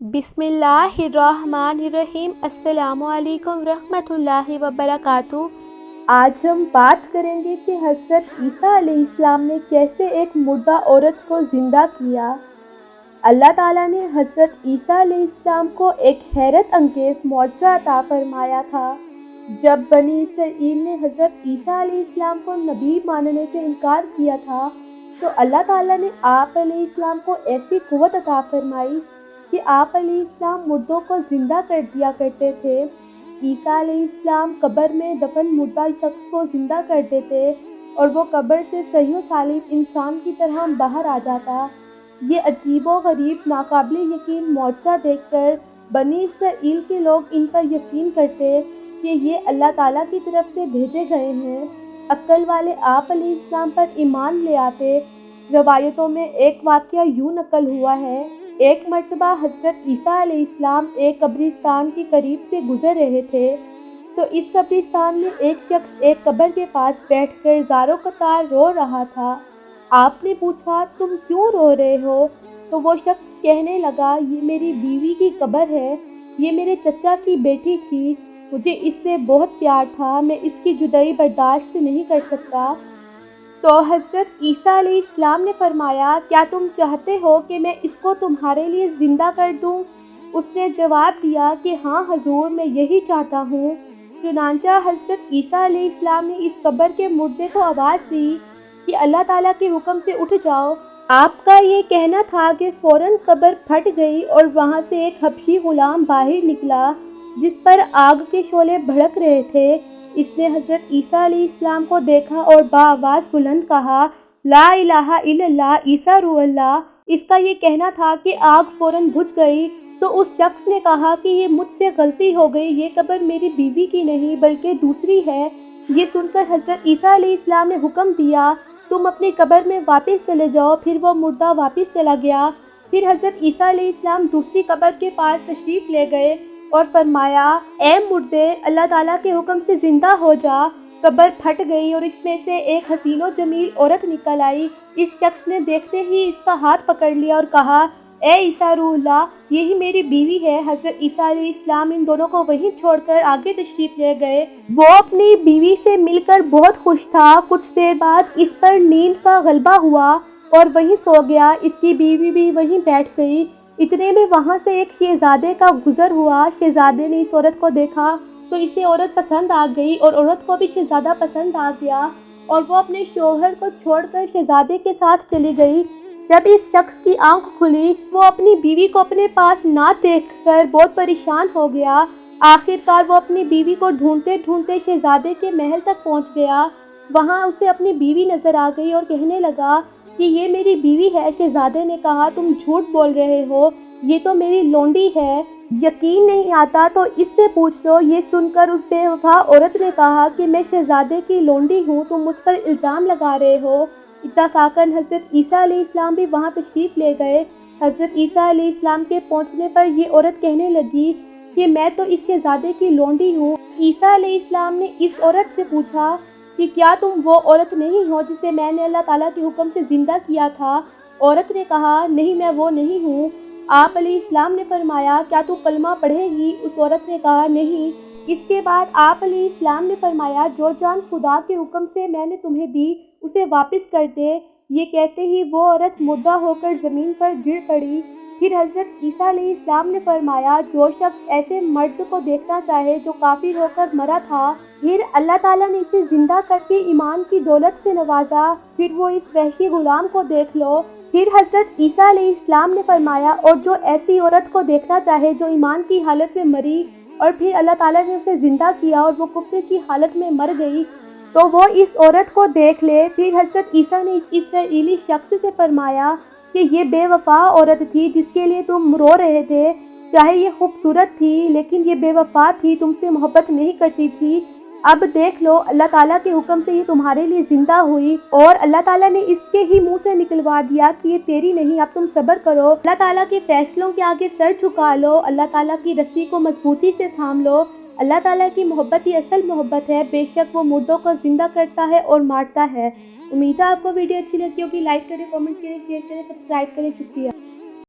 बिस्मिल्लाहिर्रहमानिर्रहीम। अस्सलामु अलैकुम रहमतुल्लाहि वबरकातुहू। आज हम बात करेंगे कि हज़रत ईसा अलैहिस्सलाम ने कैसे एक मुर्दा औरत को ज़िंदा किया। अल्लाह ताला ने हज़रत ईसा अलैहिस्सलाम को एक हैरत अंगेज़ मौजज़ा अता फरमाया था। जब बनी इसराइल ने हज़रत ईसा अलैहिस्सलाम को नबी मानने से इनकार किया था, तो अल्लाह ताला ने आप अलैहिस्सलाम को ऐसी क़ुव्वत अता फरमाई कि आप अलैहिस्सलाम मुर्दों को ज़िंदा कर दिया करते थे। ईसा अलैहिस्सलाम कब्र में दफन मुर्दा शख्स को ज़िंदा करते थे और वो कब्र से सही सालिम इंसान की तरह बाहर आ जाता। ये अजीबो गरीब नाकाबिल यकीन मौजज़ा देखकर बनी इसराइल के लोग इन पर यकीन करते कि ये अल्लाह ताला की तरफ से भेजे गए हैं। अक्ल वाले आप अलैहिस्सलाम पर ईमान ले आते। रवायतों में एक वाक़या यूँ नकल हुआ है। एक मर्तबा हज़रत ईसा अलैहिस्सलाम एक कब्रिस्तान के करीब से गुज़र रहे थे, तो इस कब्रिस्तान में एक शख्स एक कब्र के पास बैठकर ज़ारो कतार रो रहा था। आपने पूछा, तुम क्यों रो रहे हो? तो वो शख्स कहने लगा, ये मेरी बीवी की कब्र है, ये मेरे चचा की बेटी थी, मुझे इससे बहुत प्यार था, मैं इसकी जुदाई बर्दाश्त नहीं कर सकता। तो हज़रत ईसा अलैहिस्सलाम ने फरमाया, क्या तुम चाहते हो कि मैं इसको तुम्हारे लिए ज़िंदा कर दूं? उसने जवाब दिया कि हाँ हजूर, मैं यही चाहता हूँ। चुनांचा हज़रत ईसा अलैहिस्सलाम ने इस कब्र के मुर्दे को आवाज़ दी कि अल्लाह ताला के हुक्म से उठ जाओ। आपका ये कहना था कि फ़ौरन कब्र फट गई और वहाँ से एक हबशी गुलाम बाहर निकला जिस पर आग के शोले भड़क रहे थे। इसने हज़रत ईसा अलैहिस्सलाम को देखा और बाआवाज़ बुलंद कहा, ला इलाहा इल्लल्लाह ईसा रूहल्लाह। इसका ये कहना था कि आग फ़ौरन बुझ गई। तो उस शख्स ने कहा कि ये मुझसे गलती हो गई, ये कब्र मेरी बीवी की नहीं बल्कि दूसरी है। ये सुनकर हज़रत ईसा अलैहिस्सलाम ने हुक्म दिया, तुम अपनी कब्र में वापस चले जाओ। फिर वो मुर्दा वापस चला गया। फिर हज़रत ईसा अलैहिस्सलाम दूसरी कब्र के पास तशरीफ़ ले गए और फरमाया, ए मुर्दे, अल्लाह ताला के हुक्म से ज़िंदा हो जा। कब्र फट गई और इसमें से एक हसीनो जमील औरत निकल आई। इस शख्स ने देखते ही इसका हाथ पकड़ लिया और कहा, ए ईसा रूहुल्लाह, यही मेरी बीवी है। हज़रत ईसा अलैहिस्सलाम इन दोनों को वहीं छोड़कर आगे तशरीफ़ ले गए। वो अपनी बीवी से मिलकर बहुत खुश था। कुछ देर बाद इस पर नींद का गलबा हुआ और वहीं सो गया। इसकी बीवी भी वहीं बैठ गई। इतने में वहाँ से एक शहजादे का गुज़र हुआ। शहजादे ने इस औरत को देखा तो इसे औरत पसंद आ गई और औरत को भी शहजादा पसंद आ गया और वो अपने शौहर को छोड़कर शहजादे के साथ चली गई। जब इस शख्स की आंख खुली, वो अपनी बीवी को अपने पास ना देखकर बहुत परेशान हो गया। आखिरकार वो अपनी बीवी को ढूंढते ढूंढते शहजादे के महल तक पहुंच गया। वहाँ उसे अपनी बीवी नज़र आ गई और कहने लगा कि ये मेरी बीवी है। शहजादे ने कहा, तुम झूठ बोल रहे हो, ये तो मेरी लौंडी है। यकीन नहीं आता तो इससे पूछ लो। ये सुनकर उस बेवफा औरत ने कहा कि मैं शहजादे की लौंडी हूँ, तुम मुझ पर इल्ज़ाम लगा रहे हो। इत्तफ़ाक़न हज़रत ईसा अलैहिस्सलाम भी वहाँ तशरीफ़ ले गए। हज़रत ईसा अलैहिस्सलाम के पहुँचने पर ये औरत कहने लगी कि मैं तो इस शहजादे की लौंडी हूँ। ईसा अलैहिस्सलाम ने इस औरत से पूछा कि क्या तुम वो औरत नहीं हो जिसे मैंने अल्लाह ताला के हुक्म से ज़िंदा किया था? औरत ने कहा, नहीं, मैं वो नहीं हूँ। आप अलैहिस्सलाम ने फरमाया, क्या तू कलमा पढ़ेगी? उस औरत ने कहा, नहीं। इसके बाद आप अलैहिस्सलाम ने फरमाया, जो जान खुदा के हुक्म से मैंने तुम्हें दी उसे वापस कर दे। ये कहते ही वो औरत मुर्दा होकर ज़मीन पर गिर पड़ी। फिर हज़रत ईसा अलैहिस्सलाम ने फरमाया, जो शख्स ऐसे मर्द को देखना चाहे जो काफिर होकर मरा था, फिर अल्लाह ताला ने इसे ज़िंदा करके ईमान की दौलत से नवाजा, फिर वो इस वहशी गुलाम को देख लो। फिर हज़रत ईसा अलैहिस्सलाम ने फरमाया, और जो ऐसी औरत को देखना चाहे जो ईमान की हालत में मरी और फिर अल्लाह ताला ने उसे ज़िंदा किया और वो कुफ्र की हालत में मर गई, तो वो इस औरत को देख ले। फिर हज़रत ईसा ने इस इसराइली शख्स से फरमाया कि ये बेवफा औरत थी जिसके लिए तुम रो रहे थे। चाहे ये खूबसूरत थी लेकिन ये बेवफा थी, तुमसे मोहब्बत नहीं करती थी। अब देख लो, अल्लाह ताला के हुक्म से ये तुम्हारे लिए ज़िंदा हुई और अल्लाह ताला ने इसके ही मुंह से निकलवा दिया कि ये तेरी नहीं, अब तुम सब्र करो। अल्लाह ताला के फैसलों के आगे सर झुका लो, अल्लाह ताला की रस्सी को मजबूती से थाम लो। अल्लाह ताला की मोहब्बत ही असल मोहब्बत है। बेशक वो मुर्दों को ज़िंदा करता है और मारता है। उम्मीद है आपको वीडियो अच्छी लगी होगी। लाइक करें, कमेंट करें, शेयर करें, सब्सक्राइब करें। शुक्रिया।